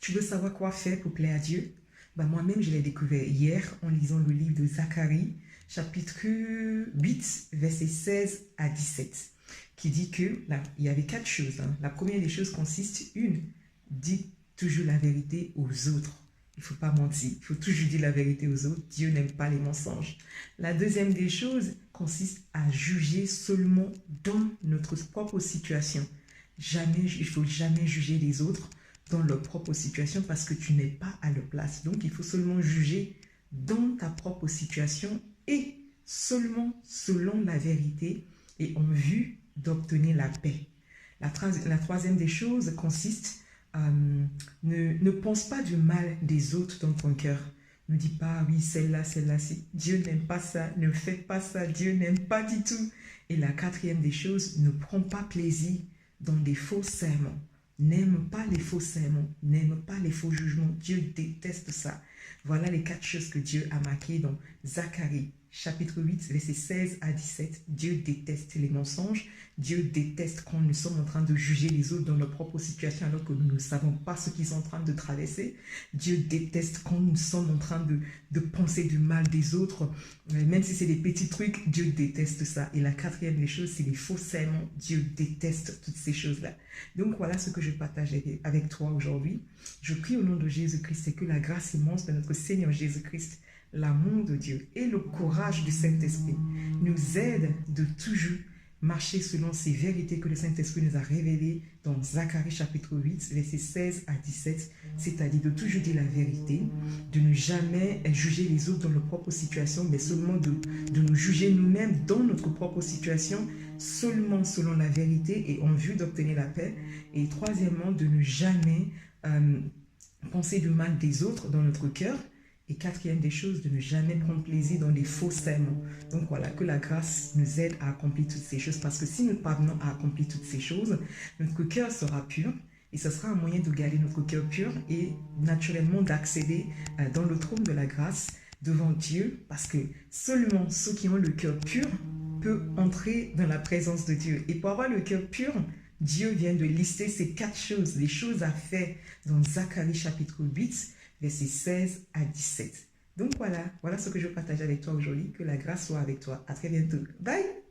Tu veux savoir quoi faire pour plaire à Dieu? Moi-même, je l'ai découvert hier en lisant le livre de Zacharie, chapitre 8, versets 16 à 17, qui dit que, là, il y avait 4 choses. La première des choses consiste, dis toujours la vérité aux autres. Il ne faut pas mentir, il faut toujours dire la vérité aux autres. Dieu n'aime pas les mensonges. La deuxième des choses consiste à juger seulement dans notre propre situation. Il ne faut jamais juger les autres dans leur propre situation parce que tu n'es pas à leur place. Donc, il faut seulement juger dans ta propre situation et seulement selon la vérité et en vue d'obtenir la paix. La troisième des choses consiste ne pense pas du mal des autres dans ton cœur. Ne dis pas, oui, celle-là, Dieu n'aime pas ça, ne fais pas ça, Dieu n'aime pas du tout. Et la quatrième des choses, ne prends pas plaisir dans des faux serments. N'aime pas les faux serments, n'aime pas les faux jugements. Dieu déteste ça. Voilà les 4 choses que Dieu a marquées dans Zacharie, chapitre 8, versets 16 à 17. Dieu déteste les mensonges. Dieu déteste quand nous sommes en train de juger les autres dans leur propre situation alors que nous ne savons pas ce qu'ils sont en train de traverser. Dieu déteste quand nous sommes en train de penser du mal des autres. Même si c'est des petits trucs, Dieu déteste ça. Et la quatrième des choses, c'est les faux serments. Dieu déteste toutes ces choses-là. Donc voilà ce que je partage avec toi aujourd'hui. Je prie au nom de Jésus-Christ et que la grâce immense de notre Seigneur Jésus-Christ, l'amour de Dieu et le courage du Saint-Esprit nous aident de toujours marcher selon ces vérités que le Saint-Esprit nous a révélées dans Zacharie chapitre 8, versets 16 à 17, c'est-à-dire de toujours dire la vérité, de ne jamais juger les autres dans leur propre situation, mais seulement de nous juger nous-mêmes dans notre propre situation, seulement selon la vérité et en vue d'obtenir la paix. Et troisièmement, de ne jamais penser du mal des autres dans notre cœur. Et quatrième des choses, de ne jamais prendre plaisir dans des faux serments. Donc voilà, que la grâce nous aide à accomplir toutes ces choses. Parce que si nous parvenons à accomplir toutes ces choses, notre cœur sera pur. Et ce sera un moyen de garder notre cœur pur et naturellement d'accéder dans le trône de la grâce devant Dieu. Parce que seulement ceux qui ont le cœur pur peuvent entrer dans la présence de Dieu. Et pour avoir le cœur pur, Dieu vient de lister ces 4 choses, les choses à faire dans Zacharie chapitre 8, versets 16 à 17. Donc voilà ce que je partage avec toi aujourd'hui. Que la grâce soit avec toi. À très bientôt. Bye!